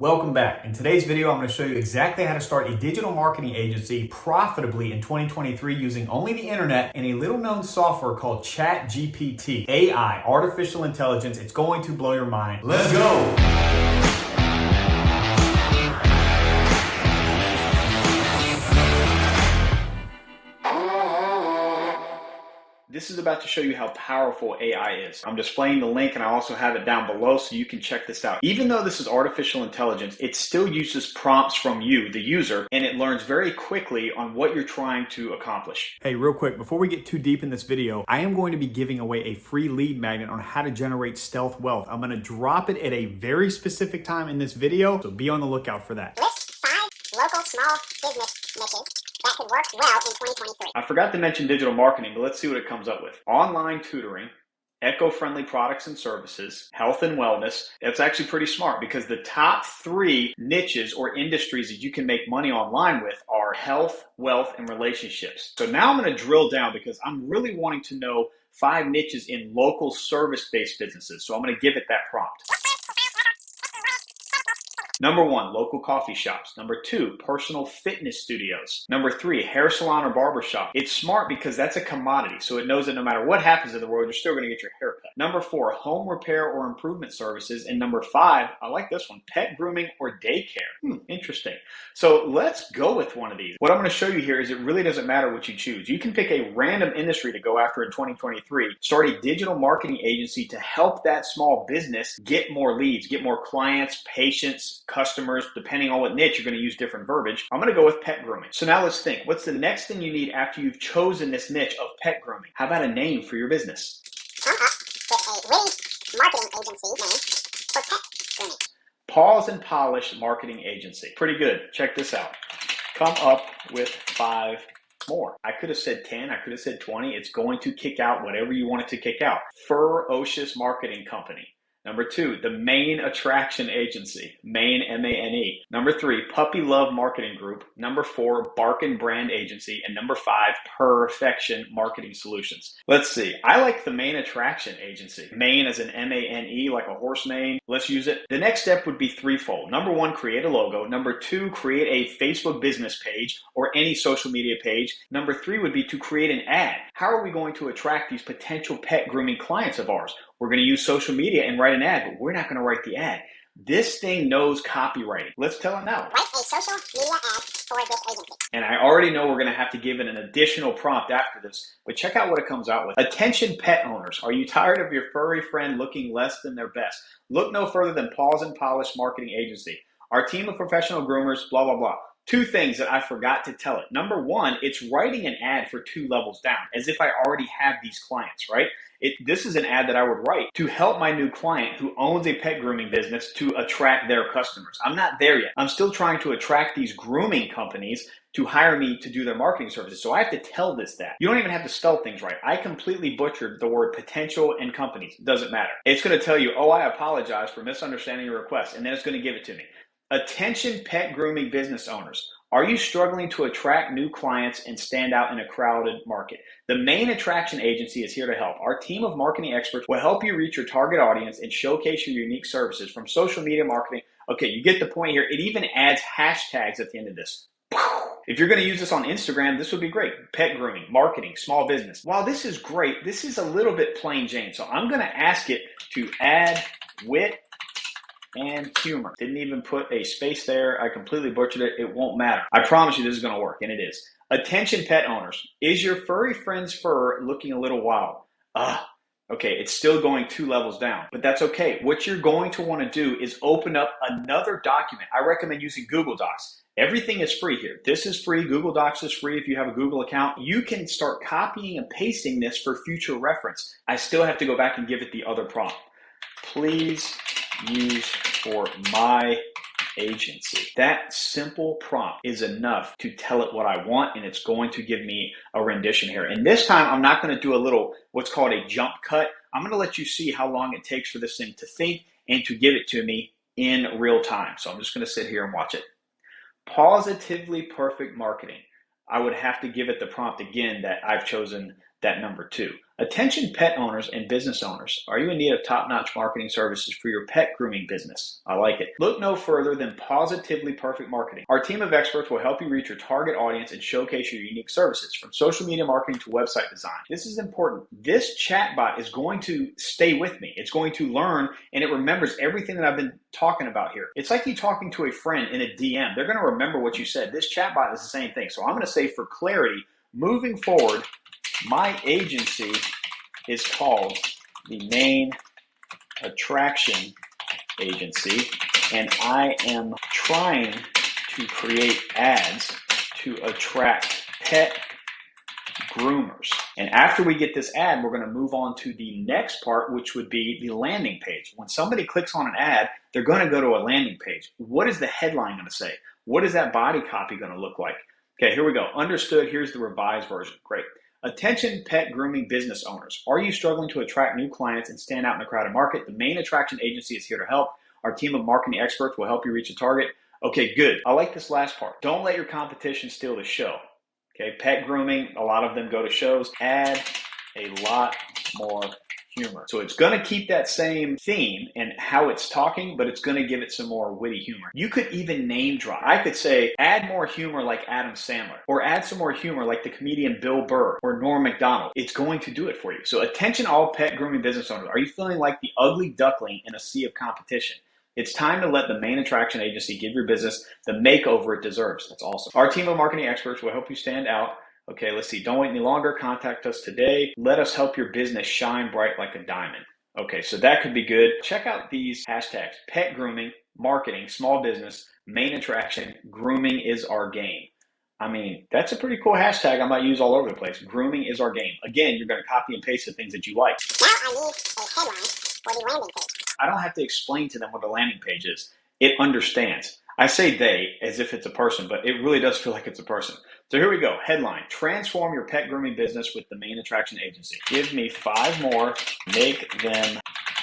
Welcome back. In today's video, I'm going to show you exactly how to start a digital marketing agency profitably in 2023 using only the internet and a little known software called ChatGPT AI, artificial intelligence. It's going to blow your mind. Let's go. This is about to show you how powerful AI is. I'm displaying the link and I also have it down below so you can check this out. Even though this is artificial intelligence, it still uses prompts from you, the user, and it learns very quickly on what you're trying to accomplish. Hey, real quick, before we get too deep in this video, I am going to be giving away a free lead magnet on how to generate stealth wealth. I'm going to drop it at a very specific time in this video, so be on the lookout for that. List 5 local small business niches that could work well in 2023. I forgot to mention digital marketing, but let's see what it comes up with. Online tutoring, eco-friendly products and services, health and wellness. That's actually pretty smart because the top 3 niches or industries that you can make money online with are health, wealth, and relationships. So now I'm going to drill down because I'm really wanting to know 5 niches in local service-based businesses. So I'm going to give it that prompt. Number 1, local coffee shops. Number 2, personal fitness studios. Number 3, hair salon or barber shop. It's smart because that's a commodity, so it knows that no matter what happens in the world, you're still going to get your hair cut. Number 4, home repair or improvement services. And number 5, I like this one, pet grooming or daycare. Interesting. So let's go with one of these. What I'm going to show you here is it really doesn't matter what you choose. You can pick a random industry to go after in 2023, start a digital marketing agency to help that small business get more leads, get more clients, patients, customers. Depending on what niche, you're going to use different verbiage. I'm going to go with pet grooming. So now let's think, what's the next thing you need after you've chosen this niche of pet grooming? How about a name for your business? Come up with a witty marketing agency name for pet grooming. Pause and Polish Marketing Agency. Pretty good. Check this out. Come up with 5 more. I could have said 10. I could have said 20. It's going to kick out whatever you want it to kick out. Ferocious Marketing Company. Number 2, the Main Attraction Agency, Main, M-A-N-E. Number 3, Puppy Love Marketing Group. Number 4, Barkin Brand Agency. And number 5, Perfection Marketing Solutions. Let's see. I like the Main Attraction Agency. Main as an M-A-N-E, like a horse mane. Let's use it. The next step would be threefold. Number 1, create a logo. Number 2, create a Facebook business page or any social media page. Number 3 would be to create an ad. How are we going to attract these potential pet grooming clients of ours? We're going to use social media and write an ad, but we're not going to write the ad. This thing knows copywriting. Let's tell it now. Write a social media ad for this agency. And I already know we're going to have to give it an additional prompt after this, but check out what it comes out with. Attention pet owners. Are you tired of your furry friend looking less than their best? Look no further than Pause and Polish Marketing Agency. Our team of professional groomers, blah, blah, blah. 2 things that I forgot to tell it. Number 1, it's writing an ad for 2 levels down, as if I already have these clients, right? This is an ad that I would write to help my new client who owns a pet grooming business to attract their customers. I'm not there yet. I'm still trying to attract these grooming companies to hire me to do their marketing services. So I have to tell this that. You don't even have to spell things right. I completely butchered the word potential and companies. Doesn't matter. It's going to tell you, oh, I apologize for misunderstanding your request. And then it's going to give it to me. Attention pet grooming business owners. Are you struggling to attract new clients and stand out in a crowded market? The Main Attraction Agency is here to help. Our team of marketing experts will help you reach your target audience and showcase your unique services from social media marketing. Okay, you get the point here. It even adds hashtags at the end of this. If you're going to use this on Instagram, this would be great. Pet grooming, marketing, small business. While this is great, this is a little bit plain Jane. So I'm going to ask it to add wit and humor. Didn't even put a space there. I completely butchered it. It won't matter. I promise you this is going to work, and it is. Attention pet owners. Is your furry friend's fur looking a little wild? Okay, it's still going 2 levels down, but that's okay. What you're going to want to do is open up another document. I recommend using Google Docs. Everything is free here. This is free. Google Docs is free if you have a Google account. You can start copying and pasting this for future reference. I still have to go back and give it the other prompt. Please use for my agency. That simple prompt is enough to tell it what I want, and it's going to give me a rendition here. And this time, I'm not going to do a little, what's called a jump cut. I'm going to let you see how long it takes for this thing to think and to give it to me in real time. So I'm just going to sit here and watch it. Positively perfect marketing. I would have to give it the prompt again that I've chosen that number 2. Attention pet owners and business owners. Are you in need of top-notch marketing services for your pet grooming business? I like it. Look no further than Positively Perfect Marketing. Our team of experts will help you reach your target audience and showcase your unique services, from social media marketing to website design. This is important. This chatbot is going to stay with me. It's going to learn, and it remembers everything that I've been talking about here. It's like you talking to a friend in a DM. They're going to remember what you said. This chatbot is the same thing. So I'm going to say, for clarity, moving forward, my agency is called the Main Attraction Agency, and I am trying to create ads to attract pet groomers. And after we get this ad, we're going to move on to the next part, which would be the landing page. When somebody clicks on an ad, they're going to go to a landing page. What is the headline going to say? What is that body copy going to look like? Okay, here we go. Understood. Here's the revised version. Great. Attention pet grooming business owners. Are you struggling to attract new clients and stand out in a crowded market? The Main Attraction Agency is here to help. Our team of marketing experts will help you reach a target. Okay, good. I like this last part. Don't let your competition steal the show. Okay, pet grooming, a lot of them go to shows. Add a lot more humor. So it's going to keep that same theme and how it's talking, but it's going to give it some more witty humor. You could even name drop. I could say, add more humor like Adam Sandler, or add some more humor like the comedian Bill Burr or Norm Macdonald. It's going to do it for you. So attention all pet grooming business owners. Are you feeling like the ugly duckling in a sea of competition? It's time to let the Main Attraction Agency give your business the makeover it deserves. That's awesome. Our team of marketing experts will help you stand out. Okay, let's see. Don't wait any longer. Contact us today. Let us help your business shine bright like a diamond. Okay, so that could be good. Check out these hashtags: pet grooming, marketing, small business, main attraction, grooming is our game. I mean, that's a pretty cool hashtag I might use all over the place. Grooming is our game. Again, you're going to copy and paste the things that you like. Now I need a headline for the landing page. I don't have to explain to them what a landing page is. It understands. I say they as if it's a person, but it really does feel like it's a person. So here we go. Headline: transform your pet grooming business with the Main Attraction Agency. Give me 5 more, make them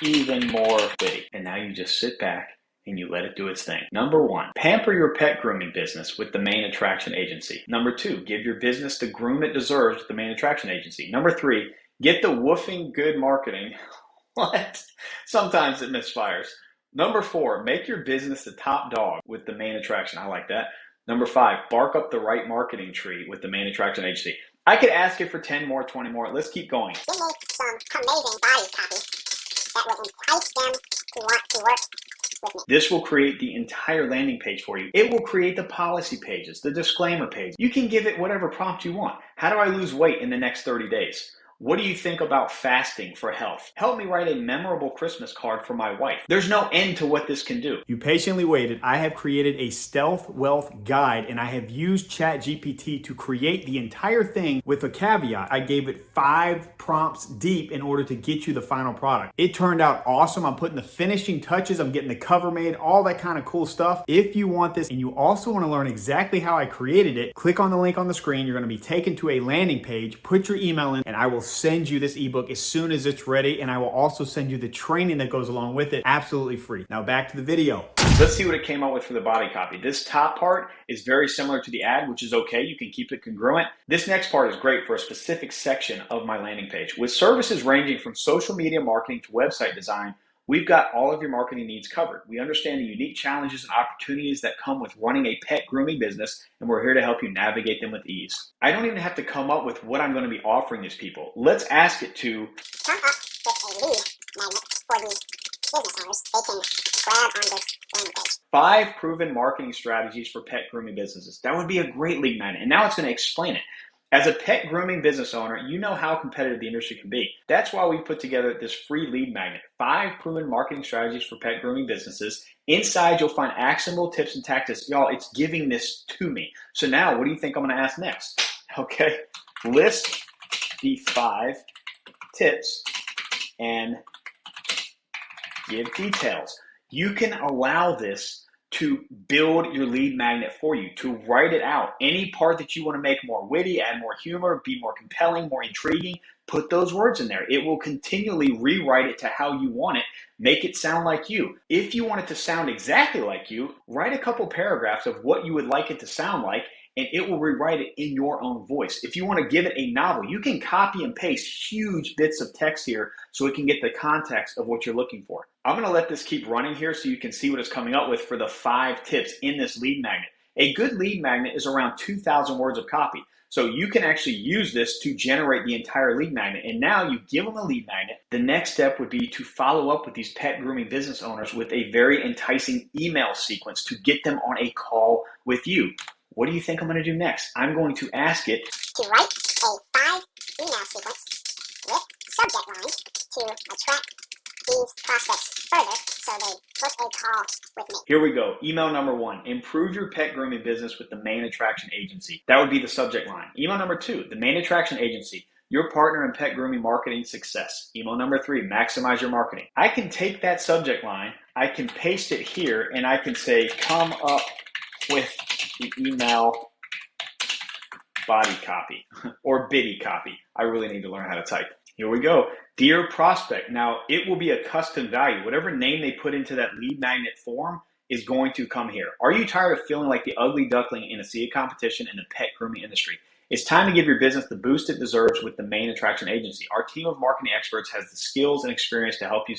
even more witty. And now you just sit back and you let it do its thing. Number 1, pamper your pet grooming business with the Main Attraction Agency. Number 2, give your business the groom it deserves with the Main Attraction Agency. Number 3, get the woofing good marketing. What? Sometimes it misfires. Number 4, make your business the top dog with the Main Attraction. I like that. Number 5, bark up the right marketing tree with the Main Attraction Agency. I could ask it for 10 more, 20 more. Let's keep going. Give me some amazing body copy that will entice them to want to work with me. This will create the entire landing page for you. It will create the policy pages, the disclaimer page. You can give it whatever prompt you want. How do I lose weight in the next 30 days? What do you think about fasting for health? Help me write a memorable Christmas card for my wife. There's no end to what this can do. You patiently waited. I have created a stealth wealth guide, and I have used ChatGPT to create the entire thing with a caveat. I gave it 5 prompts deep in order to get you the final product. It turned out awesome. I'm putting the finishing touches. I'm getting the cover made, all that kind of cool stuff. If you want this and you also want to learn exactly how I created it, click on the link on the screen. You're going to be taken to a landing page. Put your email in, and I will send you this ebook as soon as it's ready, and I will also send you the training that goes along with it, absolutely free. Now back to the video. Let's see what it came up with for the body copy. This top part is very similar to the ad, which is okay. You can keep it congruent. This next part is great for a specific section of my landing page. With services ranging from social media marketing to website design, we've got all of your marketing needs covered. We understand the unique challenges and opportunities that come with running a pet grooming business, and we're here to help you navigate them with ease. I don't even have to come up with what I'm going to be offering these people. Let's ask it to Come up with a lead magnet for these business owners. They can grab on this landing page. 5 proven marketing strategies for pet grooming businesses. That would be a great lead magnet. And now it's going to explain it. As a pet grooming business owner, you know how competitive the industry can be. That's why we put together this free lead magnet, 5 proven marketing strategies for pet grooming businesses. Inside, you'll find actionable tips and tactics. Y'all, it's giving this to me. So now, what do you think I'm going to ask next? Okay, list the 5 tips and give details. You can allow this to build your lead magnet for you, to write it out. Any part that you want to make more witty, add more humor, be more compelling, more intriguing, Put those words in there. It will continually rewrite it to how you want it. Make it sound like you. If you want it to sound exactly like you, write a couple paragraphs of what you would like it to sound like, and it will rewrite it in your own voice. If you want to give it a novel, you can copy and paste huge bits of text here so it can get the context of what you're looking for. I'm going to let this keep running here so you can see what it's coming up with for the 5 tips in this lead magnet. A good lead magnet is around 2,000 words of copy. So you can actually use this to generate the entire lead magnet. And now you give them a lead magnet. The next step would be to follow up with these pet grooming business owners with a very enticing email sequence to get them on a call with you. What do you think I'm going to do next? I'm going to ask it to write a 5-email sequence with subject lines to attract these prospects further so they book a call with me. Here we go. Email number 1, improve your pet grooming business with the main attraction agency. That would be the subject line. Email number 2, the main attraction agency, your partner in pet grooming marketing success. Email number 3, maximize your marketing. I can take that subject line, I can paste it here, and I can say, come up with the email body copy or biddy copy. I really need to learn how to type. Here we go. Dear prospect. Now it will be a custom value. Whatever name they put into that lead magnet form is going to come here. Are you tired of feeling like the ugly duckling in a sea of competition in the pet grooming industry? It's time to give your business the boost it deserves with the main attraction agency. Our team of marketing experts has the skills and experience to help you.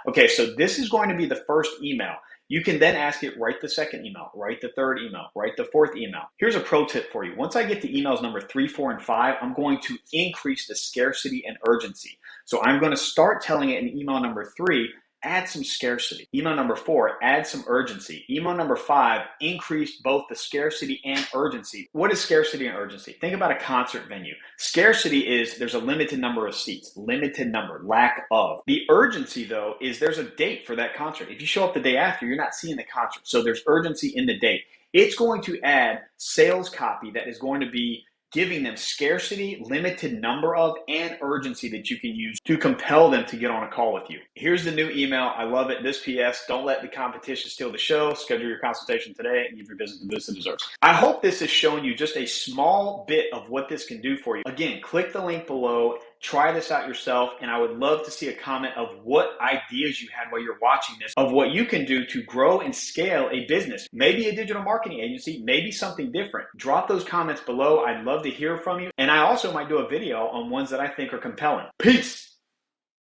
Okay, so this is going to be the first email. You can then ask it, write the second email, write the third email, write the fourth email. Here's a pro tip for you. Once I get to emails number 3, 4, and 5, I'm going to increase the scarcity and urgency. So I'm going to start telling it in email number 3, add some scarcity. Email number 4, add some urgency. Email number 5, increase both the scarcity and urgency. What is scarcity and urgency? Think about a concert venue. Scarcity is there's a limited number of seats, limited number, lack of. The urgency, though, is there's a date for that concert. If you show up the day after, you're not seeing the concert. So there's urgency in the date. It's going to add sales copy that is going to be giving them scarcity, limited number of, and urgency that you can use to compel them to get on a call with you. Here's the new email. I love it. This PS, don't let the competition steal the show. Schedule your consultation today and give your business the boost it deserves. I hope this has shown you just a small bit of what this can do for you. Again, click the link below. Try this out yourself, and I would love to see a comment of what ideas you had while you're watching this, of what you can do to grow and scale a business. Maybe a digital marketing agency, maybe something different. Drop those comments below. I'd love to hear from you, and I also might do a video on ones that I think are compelling. Peace!